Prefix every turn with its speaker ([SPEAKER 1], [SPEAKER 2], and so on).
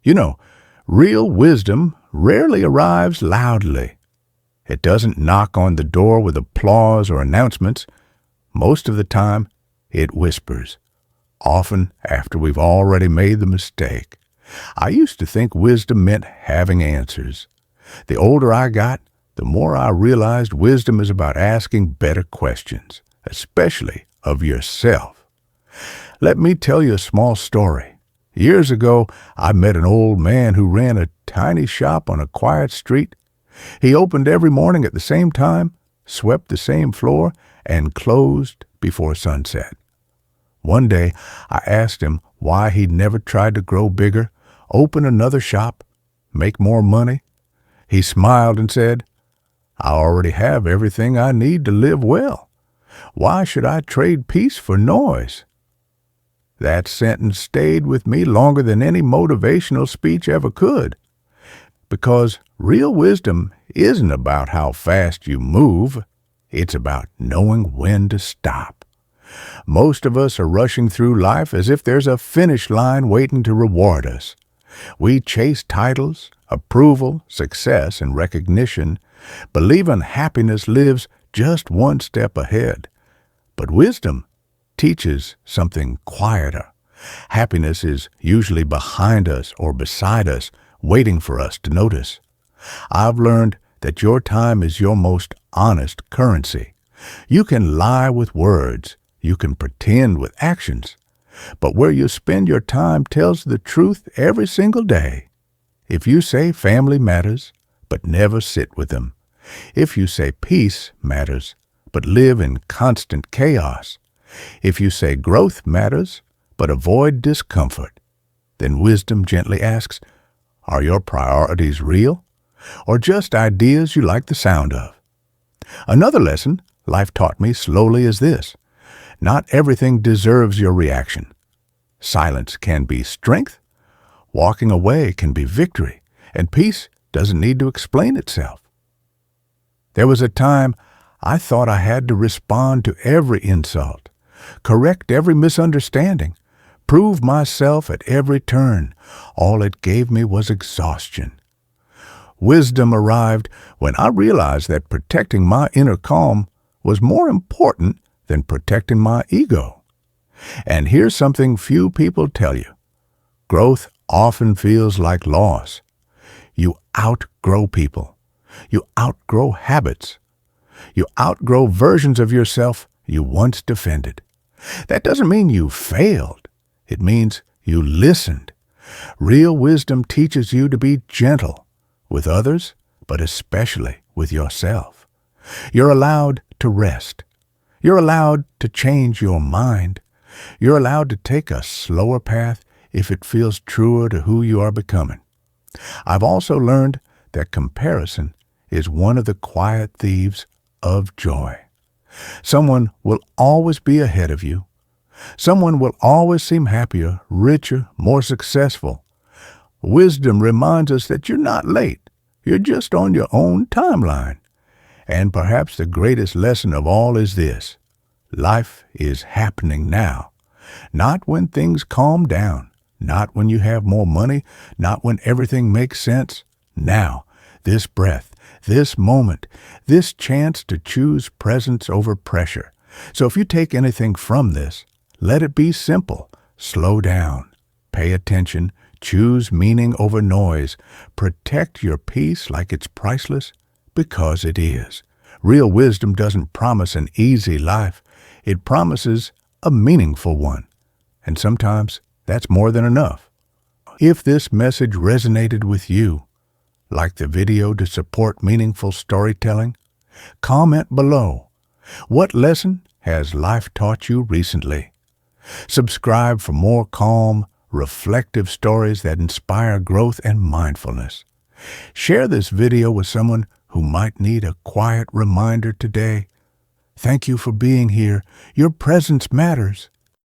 [SPEAKER 1] You know, real wisdom rarely arrives loudly. It doesn't knock on the door with applause or announcements. Most of the time, it whispers, often after we've already made the mistake. I used to think wisdom meant having answers. The older I got, the more I realized wisdom is about asking better questions, especially of yourself. Let me tell you a small story. Years ago, I met an old man who ran a tiny shop on a quiet street. He opened every morning at the same time, swept the same floor, and closed before sunset. One day, I asked him why he'd never tried to grow bigger, open another shop, make more money. He smiled and said, "I already have everything I need to live well. Why should I trade peace for noise?" That sentence stayed with me longer than any motivational speech ever could. Because real wisdom isn't about how fast you move. It's about knowing when to stop. Most of us are rushing through life as if there's a finish line waiting to reward us. We chase titles, approval, success, and recognition, believing happiness lives just one step ahead. But wisdom teaches something quieter. Happiness is usually behind us or beside us, waiting for us to notice. I've learned that your time is your most honest currency. You can lie with words, you can pretend with actions, but where you spend your time tells the truth every single day. If you say family matters, but never sit with them, if you say peace matters, but live in constant chaos, if you say growth matters, but avoid discomfort, then wisdom gently asks, are your priorities real, or just ideas you like the sound of? Another lesson life taught me slowly is this: not everything deserves your reaction. Silence can be strength, walking away can be victory, and peace doesn't need to explain itself. There was a time I thought I had to respond to every insult, correct every misunderstanding, prove myself at every turn. All it gave me was exhaustion. Wisdom arrived when I realized that protecting my inner calm was more important than protecting my ego. And here's something few people tell you. Growth often feels like loss. You outgrow people. You outgrow habits. You outgrow versions of yourself you once defended. That doesn't mean you failed. It means you listened. Real wisdom teaches you to be gentle with others, but especially with yourself. You're allowed to rest. You're allowed to change your mind. You're allowed to take a slower path if it feels truer to who you are becoming. I've also learned that comparison is one of the quiet thieves of joy. Someone will always be ahead of you. Someone will always seem happier, richer, more successful. Wisdom reminds us that you're not late. You're just on your own timeline. And perhaps the greatest lesson of all is this: life is happening now. Not when things calm down, not when you have more money, not when everything makes sense. Now, this breath, this moment, this chance to choose presence over pressure. So if you take anything from this, let it be simple. Slow down. Pay attention. Choose meaning over noise. Protect your peace like it's priceless, because it is. Real wisdom doesn't promise an easy life. It promises a meaningful one. And sometimes that's more than enough. If this message resonated with you, like the video to support meaningful storytelling, comment below. What lesson has life taught you recently? Subscribe for more calm, reflective stories that inspire growth and mindfulness. Share this video with someone who might need a quiet reminder today. Thank you for being here. Your presence matters.